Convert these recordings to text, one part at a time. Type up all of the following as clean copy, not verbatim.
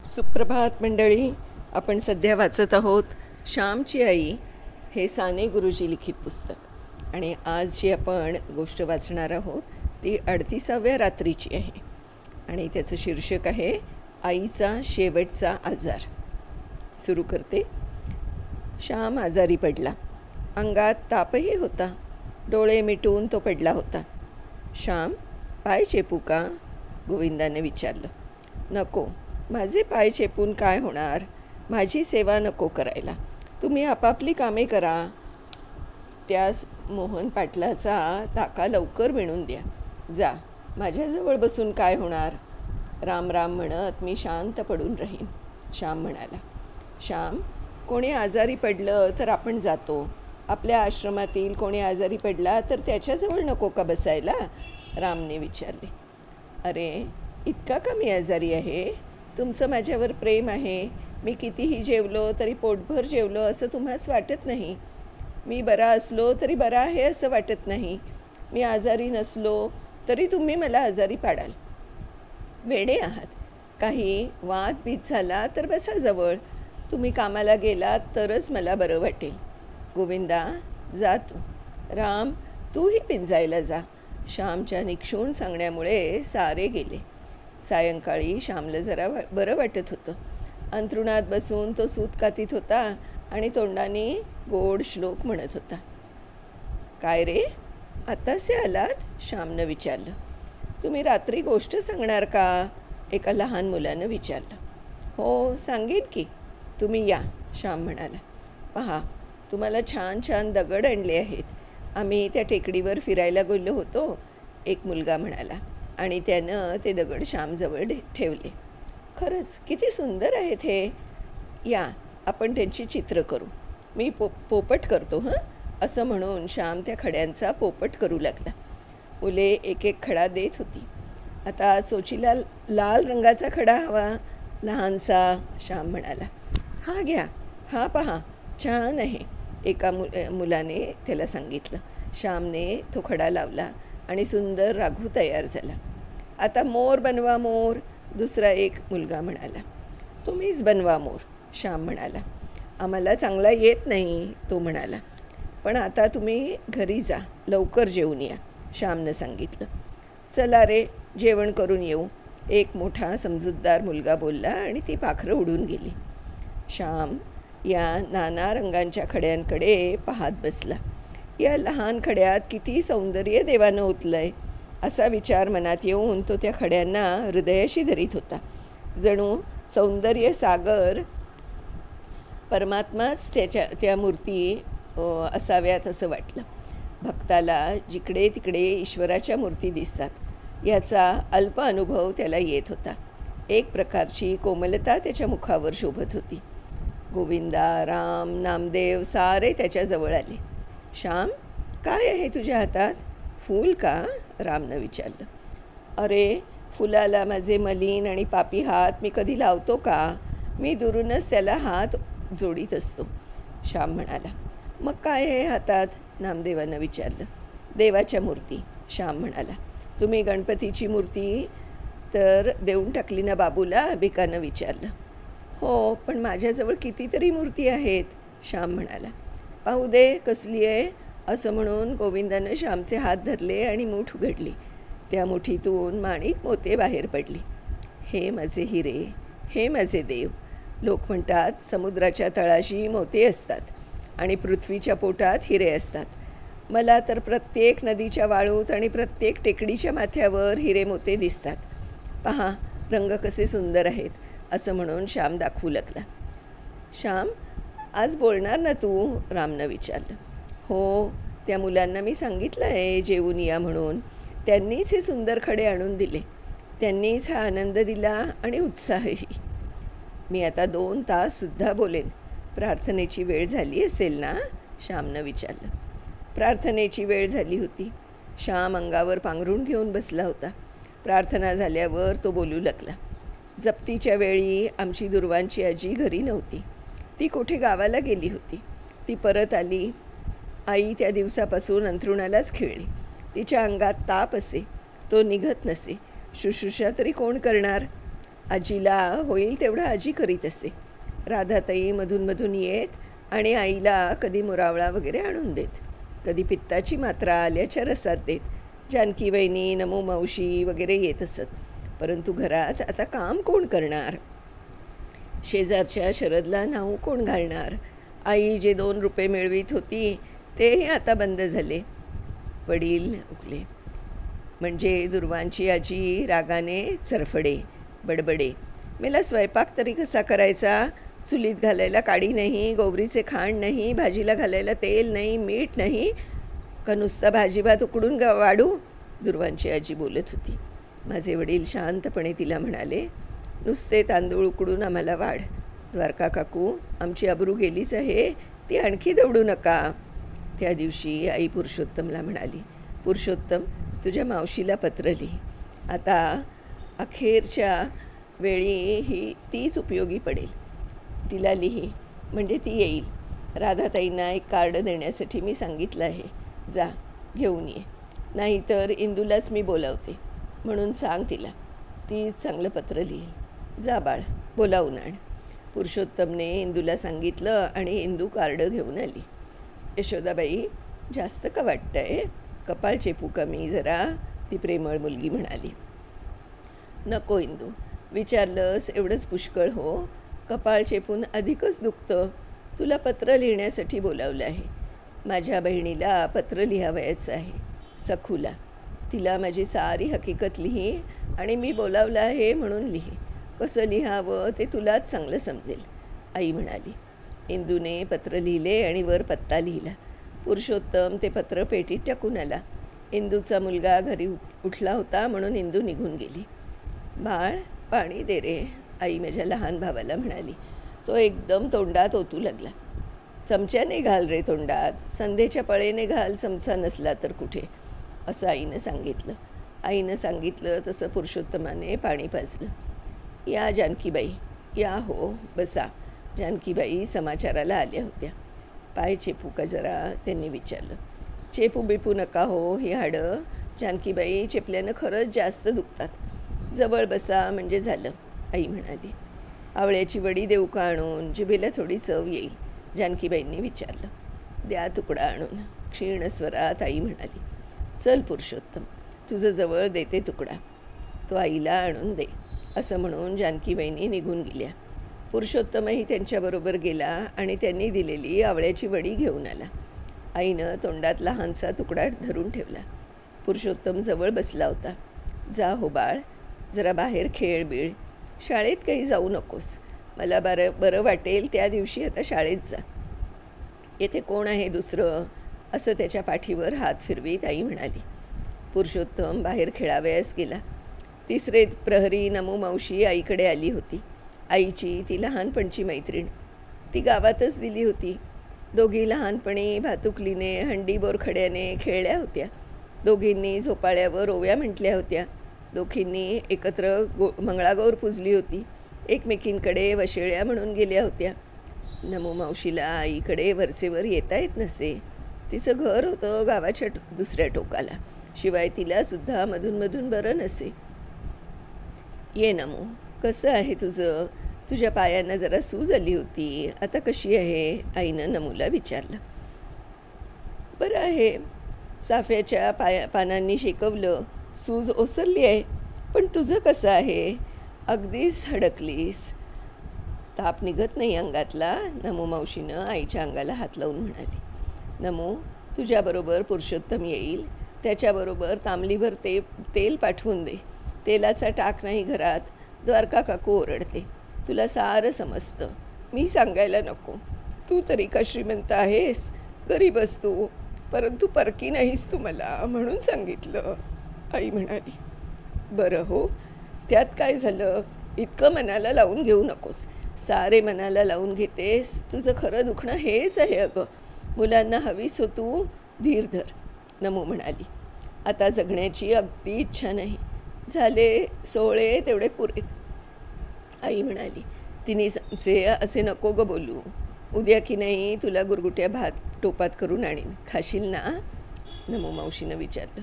सुप्रभात मंडळी. आपण सध्या वाचत आहोत श्यामची आई हे साने गुरुजी लिखित पुस्तक. आणि आज जी आपण गोष्ट वाचणार आहोत ती 38व्या रात्रीची आहे आणि त्याचं शीर्षक आहे आईचा शेवटचा आजार. सुरू करते. श्याम आजारी पडला. अंगात तापही होता. डोळे मिटून तो पडला होता. श्याम, पाय चेपू का? गोविंदाने विचारलं. नको, माझे पाय चेपून काय होणार? माझी सेवा नको करायला. तुम्ही आपापली कामे करा. त्यास मोहन पाटलाचा ताका लवकर विणून द्या. जा, माझ्याजवळ बसून काय होणार? राम राम म्हणत मी शांत पडून राहीन, श्याम म्हणाला. श्याम, कोणी आजारी पडलं तर आपण जातो. आपल्या आश्रमातील कोणी आजारी पडला तर त्याच्याजवळ नको का बसायला? रामने विचारले. अरे, इतका का मी आजारी आहे? तुमचं माझ्यावर प्रेम आहे. मी कितीही जेवलो तरी पोटभर जेवलो असं तुम्हास वाटत नाही. मी बरा असलो तरी बरा आहे असं वाटत नाही. मी आजारी नसलो तरी तुम्ही मला आजारी पाडाल. वेडे आहात. काही वाद बीत झाला तर बसा जवळ. तुम्ही कामाला गेलात तरच मला बरं वाटेल. गोविंदा, जा तू. राम, तूही पिंजायला जा. श्यामच्या निक्षून सांगण्यामुळे सारे गेले. सायंकाळी श्यामला जरा बरं वाटत होतं. अंथरुणात बसून तो सूत कातीत होता आणि तोंडाने गोड श्लोक म्हणत होता. काय रे, आतासे आलात? श्यामनं विचारलं. तुम्ही रात्री गोष्ट सांगणार का? एका लहान मुलानं विचारलं. हो, सांगेन की. तुम्ही या, श्याम म्हणाला. पहा, तुम्हाला छान छान दगड आणले आहेत. आम्ही त्या टेकडीवर फिरायला गेलो होतो, एक मुलगा म्हणाला. आणि त्यानं ते दगड श्यामजवळ ठेवले. खरंच किती सुंदर आहेत हे. या, आपण त्यांची चित्र करू. मी पोपट करतो हं, असं म्हणून श्याम त्या खड्यांचा पोपट करू लागला. मुले एक एक खडा देत होती. आता चोचीला लाल रंगाचा खडा हवा, लहानसा, श्याम म्हणाला. हा घ्या, हा पहा, छान आहे, एका मुलाने त्याला सांगितलं. श्यामने तो खडा लावला आणि सुंदर राघू तयार झाला. आता मोर बनवा, मोर, दुसरा एक मुलगा म्हणाला. तुम्हीच बनवा मोर, श्याम म्हणाला. आम्हाला चांगला येत नाही, तो म्हणाला. पण आता तुम्ही घरी जा, लवकर जेवून या, श्यामनं सांगितलं. चला रे, जेवण करून येऊ, एक मोठा समजूतदार मुलगा बोलला आणि ती पाखरं उडून गेली. श्याम या नाना रंगांच्या खड्यांकडे पाहत बसला. या लहान खड्यात किती सौंदर्य देवानं ओतलंय, असा विचार मनात येऊन तो त्या खड्यांना हृदयाशी धरीत होता. जणू सौंदर्य सागर परमात्माच त्या मूर्ती असाव्यात असं वाटलं. भक्ताला जिकडे तिकडे ईश्वराच्या मूर्ती दिसतात याचा अल्प अनुभव त्याला येत होता. एक प्रकारची कोमलता त्याच्या मुखावर शोभत होती. गोविंदा, राम, नामदेव सारे त्याच्याजवळ आले. श्याम, काय आहे तुझ्या हातात? फूल का? रामनं विचारलं. अरे, फुलाला माझे मलिन आणि पापी हात मी कधी लावतो का? मी दुरूनच त्याला हात जोडीत असतो, श्याम म्हणाला. मग काय आहे हातात? नामदेवानं विचारलं. देवाच्या मूर्ती, श्याम म्हणाला. तुम्ही गणपतीची मूर्ती तर देऊन टाकली ना बाबूला? भिकानं विचारलं. हो, पण माझ्याजवळ कितीतरी मूर्ती आहेत, श्याम म्हणाला. पाहू दे कसली आहे, असं म्हणून गोविंदानं श्यामचे हात धरले आणि मूठ उघडली. त्या मुठीतून माणिक मोते बाहेर पडली. हे माझे हिरे, हे माझे देव. लोक म्हणतात समुद्राच्या तळाशी मोते असतात आणि पृथ्वीच्या पोटात हिरे असतात. मला तर प्रत्येक नदीच्या वाळूत आणि प्रत्येक टेकडीच्या माथ्यावर हिरे मोते दिसतात. पहा, रंग कसे सुंदर आहेत, असं म्हणून श्याम दाखवू लागला. श्याम, आज बोलणार ना तू? रामनं विचारलं. हो, त्या मुलांना मी सांगितलं आहे जेवून या म्हणून. त्यांनीच हे सुंदर खडे आणून दिले. त्यांनीच हा आनंद दिला आणि उत्साहही. मी आता 2 ताससुद्धा बोलेन. प्रार्थनेची वेळ झाली असेल ना? श्यामनं विचारलं. प्रार्थनेची वेळ झाली होती. श्याम अंगावर पांघरूण घेऊन बसला होता. प्रार्थना झाल्यावर तो बोलू लागला. जप्तीच्या वेळी आमची दुर्वांची आजी घरी नव्हती. ती कुठे गावाला गेली होती. ती परत आली. आई त्या दिवसापासून अंथरुणालाच खिळली. तिच्या अंगात ताप असे, तो निघत नसे. शुश्रूषा तरी कोण करणार? आजीला होईल तेवढं आजी करीत असे. राधाताई मधून येत आणि आईला कधी मुरावळा वगैरे आणून देत, कधी पित्ताची मात्रा आल्याच्या रसात देत. जानकी वहिनी, नमू मावशी वगैरे येत असत. परंतु घरात आता काम कोण करणार? शेजारच्या शरदला नाव कोण घालणार? आई जे 2 रुपये मिळवीत होती तेही आता बंद झाले. वडील उकले. म्हणजे दुर्वांची आजी रागाने चरफडे, बडबडे. मला स्वयंपाक तरी कसा करायचा? चुलीत घालायला काडी नाही, गोवरीचे खांड नाही, भाजीला घालायला तेल नाही, मीठ नाही, का नुसता भाजीभात उकडून वाढू? दुर्वांची आजी बोलत होती. माझे वडील शांतपणे तिला म्हणाले, नुसते तांदूळ उकडून आम्हाला वाढ. द्वारका काकू, आमची अब्रू गेलीच आहे, ती आणखी दवडू नका. त्या दिवशी आई पुरुषोत्तमला म्हणाली, पुरुषोत्तम, तुझ्या मावशीला पत्र लिही. आता अखेरच्या वेळी ही तीच उपयोगी पडेल. तिला लिही, म्हणजे ती येईल. राधाताईंना एक कार्ड देण्यासाठी मी सांगितलं आहे. जा, घेऊन ये. नाहीतर इंदूलाच मी बोलावते म्हणून सांग तिला. ती चांगलं पत्र लिहील. जा बाळ, बोलावून आण. पुरुषोत्तमने इंदूला सांगितलं आणि इंदू कार्ड घेऊन आली. यशोदाबाई, जास्त का वाटतंय? कपाळ चेपू का मी जरा? ती प्रेमळ मुलगी म्हणाली. नको इंदू, विचारलंस एवढंच पुष्कळ हो. कपाळ चेपून अधिकच दुखतं. तुला पत्र लिहिण्यासाठी बोलावलं आहे. माझ्या बहिणीला पत्र लिहावयाचं आहे, सखूला. तिला माझी सारी हकीकत लिही आणि मी बोलावलं आहे म्हणून लिही. कसं लिहावं ते तुलाच चांगलं समजेल, आई म्हणाली. इंदूने पत्र लिहिले आणि वर पत्ता लिहिला. पुरुषोत्तम ते पत्र पेटीत टाकून आला. इंदूचा मुलगा घरी उठला होता म्हणून इंदू निघून गेली. बाळ, पाणी दे रे, आई माझ्या लहान भावाला म्हणाली. तो एकदम तोंडात ओतू लागला. चमच्याने घाल रे तोंडात, संध्येच्या पळेने घाल, चमचा नसला तर कुठे, असं आईनं सांगितलं. आईनं सांगितलं तसं पुरुषोत्तमाने पाणी पाजलं. या जानकीबाई, या हो, बसा. जानकीबाई समाचाराला आल्या होत्या. पाय चेपू का जरा, त्यांनी विचारलं. चेपू बिपू नका हो, ही हाडं जानकीबाई चेपल्यानं खरंच जास्त दुखतात. जवळ बसा म्हणजे झालं, आई म्हणाली. आवळ्याची वडी देऊ का आणून? जिभेला थोडी चव येईल, जानकीबाईंनी विचारलं. द्या तुकडा आणून, क्षीण स्वरात आई म्हणाली. चल पुरुषोत्तम, तुझं जवळ देते तुकडा, तो आईला आणून दे, असं म्हणून जानकीबाईंनी निघून गेल्या. पुरुषोत्तमही त्यांच्याबरोबर गेला आणि त्यांनी दिलेली आवळ्याची वडी घेऊन आला. आईनं तोंडात लहानसा तुकडा धरून ठेवला. पुरुषोत्तम जवळ बसला होता. जा हो बाळ, जरा बाहेर खेळ बीळ, शाळेत काही जाऊ नकोस. मला बरं वाटेल त्या दिवशी आता शाळेत जा. येथे कोण आहे दुसरं? असं त्याच्या पाठीवर हात फिरवीत आई म्हणाली. पुरुषोत्तम बाहेर खेळावयास गेला. तिसरे प्रहरी नमू मावशी आईकडे आली होती. आईची ती लहानपणची मैत्रीण. ती गावातच दिली होती. दोघी लहानपणी भातुकलीने, हंडी बोरखड्याने खेळल्या होत्या. दोघींनी झोपाळ्यावर ओव्या म्हटल्या होत्या. दोघींनी एकत्र मंगळागौर पुजली होती. एकमेकींकडे वशेळ्या म्हणून गेल्या होत्या. नमू मावशीला आईकडे वरचेवर येता येत नसे. तिचं घर होतं गावाच्या दुसऱ्या टोकाला. शिवाय तिलासुद्धा मधून बरं नसे. ये नमू, कसं आहे तुझं? तुझ्या पायांना जरा सूज आली होती, आता कशी आहे? आईनं नमूला विचारलं. बरं आहे, चाफ्याच्या पानांनी शेकवलं, सूज ओसरली आहे. पण तुझं कसं आहे? अगदीच हडकलीस, ताप निघत नाही अंगातला? नमू मावशीनं आईच्या अंगाला हात लावून म्हणाली. नमू, तुझ्याबरोबर पुरुषोत्तम येईल, त्याच्याबरोबर तांबलीभर तेल पाठवून दे. तेलाचा टाक नाही घरात, द्वारका काकू ओरडते. तुला सारं समजतं, मी सांगायला नको. तू तरी का श्रीमंत आहेस? गरीबच तू, परंतु परकी नाहीस तू मला, म्हणून सांगितलं, आई म्हणाली. बरं हो, त्यात काय झालं? इतकं मनाला लावून घेऊ नकोस. सारे मनाला लावून घेतेस. तुझं खरं दुखणं हेच आहे अगं. मुलांना हवीस हो तू, धीर धर, नमू म्हणाली. आता जगण्याची अगदी इच्छा नाही. झाले 16 तेवढे पुरेत, आई म्हणाली. तिने असे नको ग बोलू. उद्या की नाही तुला गुरगुट्या भात टोपात करून आणीन, खाशील ना? नमू मावशीनं विचारलं.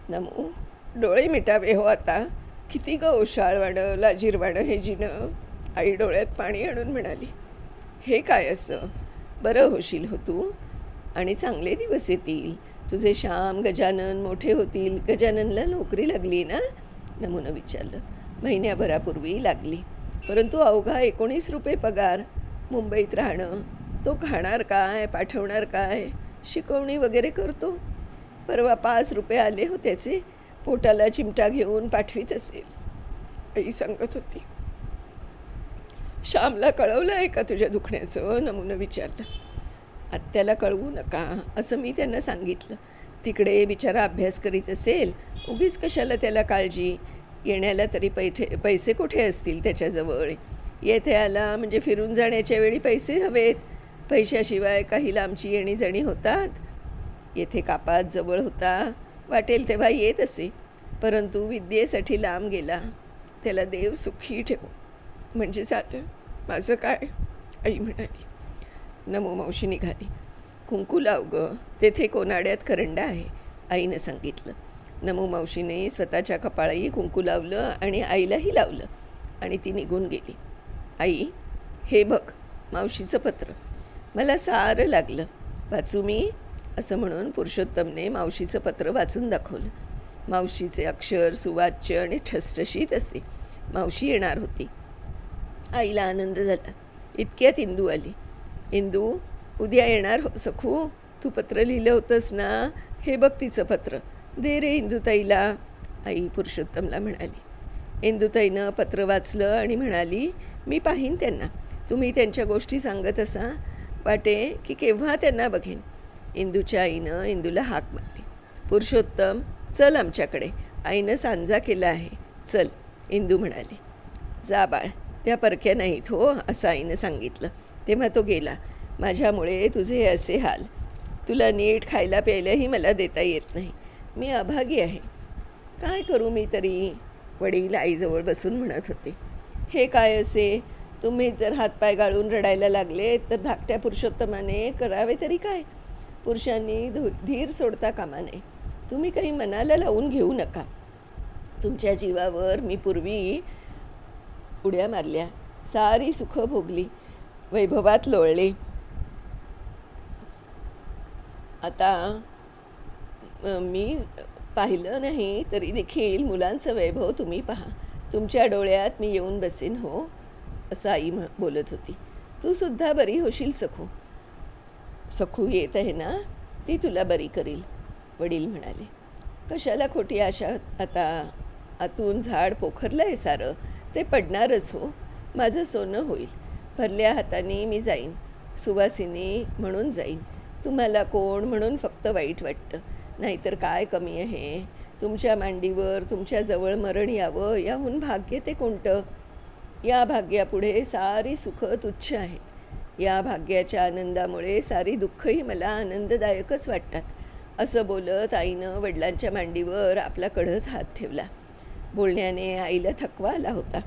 नमू, डोळे मिटावे हो आता. किती ग ओशाळवाणं लाजीरवाणं हे जिणं. आई डोळ्यात पाणी आणून म्हणाली, हे काय असं? बरं होशील हो तू, आणि चांगले दिवस येतील. तुझे श्याम गजानन मोठे होतील. गजाननला नोकरी लागली ना? नमूनं विचारलं. महिन्याभरापूर्वी लागली, परंतु अवघा 19 रुपये पगार. मुंबईत राहणं. तो खाणार काय, पाठवणार काय? शिकवणी वगैरे करतो. परवा 5 रुपये आले हो त्याचे. पोटाला चिमटा घेऊन पाठवीत असेल, आई सांगत होती. श्यामला कळवलं आहे का तुझ्या दुखण्याचं? नमूनं विचारलं. आत्याला कळवू नका असं मी त्यांना सांगितलं. तिकडे बिचारा अभ्यास करीत असेल, उगीच कशाला त्याला काळजी. येण्याला तरी पैसे कुठे असतील त्याच्याजवळ? येथे आला म्हणजे फिरून जाण्याच्या वेळी पैसे हवेत. पैशाशिवाय काही लांबची येणी जणी होतात? येथे कापात जवळ होता, वाटेल तेव्हा येत असे, परंतु विद्येसाठी लांब गेला. त्याला देव सुखी ठेवो म्हणजे झालं. माझं काय? आई म्हणाली. नमो मावशी निघाली. कुंकू लाव ग, तेथे कोनाड्यात करंडा आहे, आईनं सांगितलं. नमो मावशीने स्वतःच्या कपाळाही कुंकू लावलं आणि आईलाही लावलं आणि ती निघून गेली. आई, हे बघ मावशीचं पत्र. मला सारं लागलं. वाचू मी? असं म्हणून पुरुषोत्तमने मावशीचं पत्र वाचून दाखवलं. मावशीचे अक्षर सुवाच्य आणि ठसठशीत असे. मावशी येणार होती. आईला आनंद झाला. इतक्यात इंदू आली. इंदू, उद्या येणार हो सखू? तू पत्र लिहिलं होतंस ना? हे बघ तिचं पत्र. दे रे इंदुताईला, आई पुरुषोत्तमला म्हणाली. इंदुताईनं पत्र वाचलं आणि म्हणाली, मी पाहीन त्यांना. तुम्ही त्यांच्या गोष्टी सांगत असा, वाटे की केव्हा त्यांना बघेन. इंदूच्या आईनं इंदूला हाक मारली. पुरुषोत्तम, चल आमच्याकडे, आईनं सांजा केला आहे, चल, इंदू म्हणाली. जा बाळ, त्या परक्या नाहीत हो, असं आईनं सांगितलं. तेव्हा तो गेला. माझ्यामुळे तुझे असे हाल. तुला नीट खायला प्यायलाही मला देता येत नाही. मी अभागी आहे. काय करू मी तरी? वडील आईजवळ बसून म्हणत होते. हे काय असे? तुम्ही जर हातपाय गाळून रडायला लागले तर धाकट्या पुरुषोत्तमाने करावे तरी काय? पुरुषांनी धीर सोडता कामा नये. तुम्ही काही मनाला लावून घेऊ नका. तुमच्या जीवावर मी पूर्वी उड्या मारल्या, सारी सुख भोगली, वैभवात लोळले. आता मी पाहिलं नाही तरी देखील मुलांचं वैभव तुम्ही पहा. तुमच्या डोळ्यात मी येऊन बसेन हो, असं आई बोलत होती. तू सुद्धा बरी होशील सखू. सखू येत आहे ना, ती तुला बरी करील, वडील म्हणाले. कशाला खोटी आशा? आता आतून झाड पोखरलं आहे सारं, ते पडणारच हो. माझं सोनं होईल. भरल्या हाताने मी जाईन, सुवासिनी म्हणून जाईन. तुम्हाला कोण म्हणून फक्त वाईट वाटतं, नाहीतर काय कमी आहे? तुमच्या मांडीवर तुमच्याजवळ मरण यावं, याहून भाग्य ते कोणतं? या भाग्यापुढे सारी सुख तुच्छ आहेत. या भाग्याच्या आनंदामुळे सारी दुःखही मला आनंददायकच वाटतात. असं बोलत आईनं वडिलांच्या मांडीवर आपला कडत हात ठेवला. बोलण्याने आईला थकवा आला होता.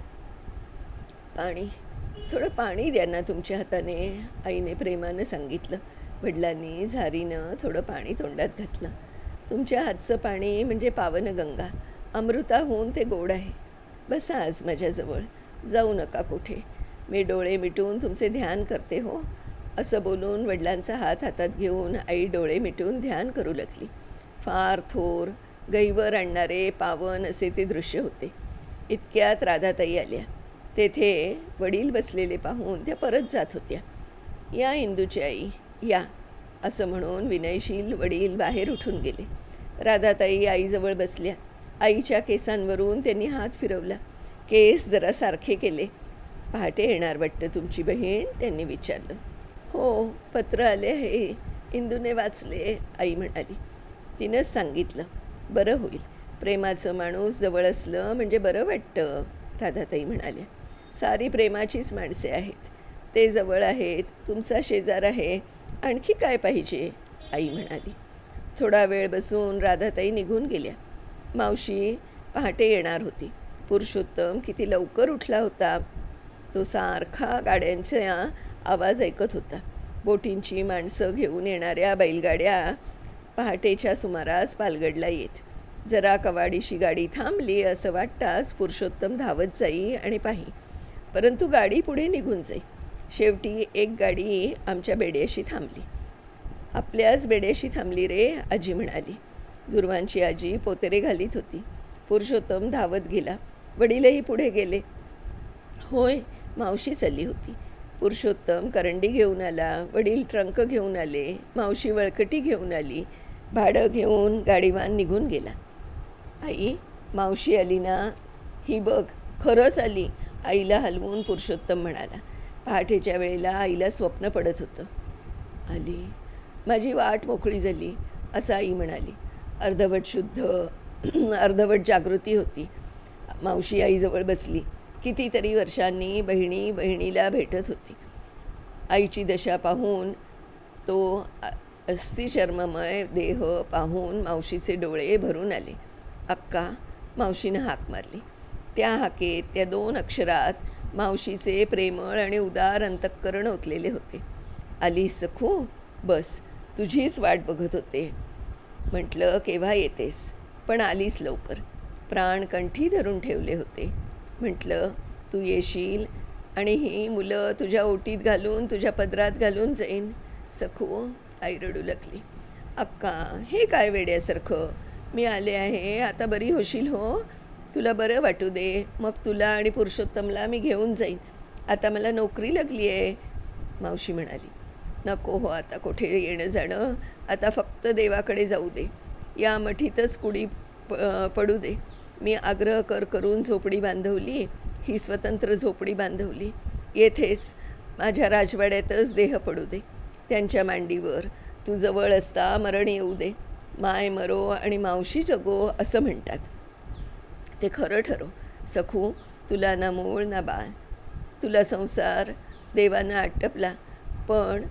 पाणी, थोडं पाणी द्या ना तुमच्या हाताने, आईने प्रेमानं सांगितलं. वडिलांनी झारीनं थोडं पाणी तोंडात घातलं. तुमच्या हातचं पाणी म्हणजे पावनगंगा, अमृताहून ते गोड आहे. बसा आज माझ्याजवळ, जाऊ नका कुठे. मी डोळे मिटून तुमचे ध्यान करते हो. असं बोलून वडिलांचा हात हातात घेऊन आई डोळे मिटून ध्यान करू लागली. फार थोर, गैवर आणणारे पावन असे ते दृश्य होते. इतक्यात राधाताई आल्या. तेथे वडील बसलेले पाहून त्या परत जात होत्या. या इंदूची आई, या, असं म्हणून विनयशील वडील बाहेर उठून गेले. राधाताई आईजवळ बसल्या. आईच्या केसांवरून त्यांनी हात फिरवला. केस जरा सारखे केले. पहाटे येणार वाटतं तुमची बहीण, त्यांनी विचारलं. हो, पत्र आले आहे, इंदूने वाचले, आई म्हणाली. तिनंच सांगितलं. बरं होईल, प्रेमाचं माणूस जवळ असलं म्हणजे बरं वाटतं, राधाताई म्हणाल्या. सारी प्रेमाचीच माणसे आहेत. ते जवळ आहेत, तुमचा शेजार आहे, आणखी काय पाहिजे, आई म्हणाली. थोडा वेळ बसून राधाताई निघून गेल्या. मावशी पहाटे येणार होती. पुरुषोत्तम किती लवकर उठला होता. तो सारखा गाड्यांचा आवाज ऐकत होता. बोटींची माणसं घेऊन येणाऱ्या बैलगाड्या पहाटेच्या सुमारास पालगडला येत. जरा कवाडीशी गाडी थांबली असं वाटताच पुरुषोत्तम धावत जाई आणि पाही, परंतु गाडी पुढे निघून जाई. शेवटी एक गाडी आमच्या बेड्याशी थांबली. आपल्याच बेड्याशी थांबली रे, आजी म्हणाली. दुर्वांची आजी पोतेरे घालीत होती. पुरुषोत्तम धावत गेला. वडीलही पुढे गेले. होय, मावशी चालली होती. पुरुषोत्तम करंडी घेऊन आला, वडील ट्रंक घेऊन आले, मावशी वळकटी घेऊन आली. भाडं घेऊन गाडीवान निघून गेला. आई, मावशी आली ना, ही बघ, खरंच आली, आईला हलवून पुरुषोत्तम म्हणाला. पहाटेच्या वेळेला आईला स्वप्न पडत होतं. आली, माझी वाट मोकळी झाली, असं आई म्हणाली. अर्धवट शुद्ध अर्धवट जागृती होती. मावशी आईजवळ बसली. कितीतरी वर्षांनी बहिणीला भेटत होती. आईची दशा पाहून, तो अस्थिचर्ममय देह पाहून मावशीचे डोळे भरून आले. अक्का, मावशीनं हाक मारली. त्या हाकेत, त्या 2 अक्षरात मावशीचे प्रेमळ आणि उदार अंतःकरण ओतलेले होते. आलीस सखू? बस, तुझीच वाट बघत होते. म्हटलं केव्हा येतेस, पण आलीस लवकर. प्राण कंठी धरून ठेवले होते. म्हटलं तू येशील आणि ही मुलं तुझ्या ओटीत घालून, तुझ्या पदरात घालून जाईन. सखू, आई रडू लागली. अक्का, हे काय वेड्यासारखं? मी आले आहे, आता बरी होशील हो? तुला बरं वाटू दे, मग तुला आणि पुरुषोत्तमला मी घेऊन जाईन. आता मला नोकरी लागली आहे, मावशी म्हणाली. नको हो, आता कुठे येणं जाणं, आता फक्त देवाकडे जाऊ दे. या मठीतच कुडी पडू दे. मी आग्रह करून झोपडी बांधवली, ही स्वतंत्र झोपडी बांधवली. येथेच माझ्या राजवाड्यातच देह पडू दे. त्यांच्या मांडीवर तू जवळ असता मरण येऊ दे. माय मरो आणि मावशी जगो असं म्हणतात. ते खरं ठरो. सखू, तुला ना मूळ ना बाळ. तुला संसार देवानं आटपला, पण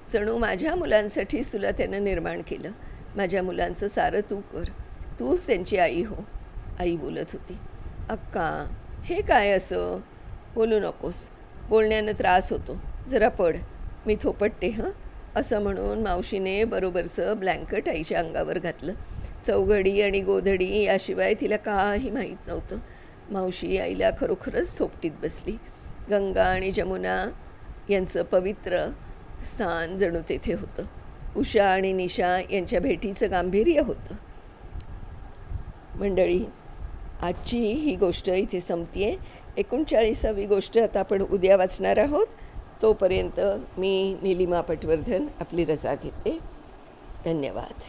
जणू माझ्या मुलांसाठीच तुला त्यानं निर्माण केलं. माझ्या मुलांचं सारं तू कर. तूच त्यांची आई हो, आई बोलत होती. अक्का, हे काय असं? बोलू नकोस, बोलण्यानं त्रास होतो. जरा पड, मी थोपटते हं. असं म्हणून मावशीने बरोबरचं ब्लँकेट आईच्या अंगावर घातलं. चौघडी आणि गोधडी याशिवाय तिला काही माहीत नव्हतं. मावशी आईला खरोखरच थोपटीत बसली. गंगा आणि जमुना यांचं पवित्र स्थान जणू तेथे होतं. उषा आणि निशा यांच्या भेटीचं गांभीर्य होतं. मंडळी, आजची ही गोष्ट इथे संपते. 39वी गोष्ट आता आपण उद्या वाचणार आहोत. तोपर्यंत मी नीलिमा पटवर्धन आपली रजा घेते. धन्यवाद.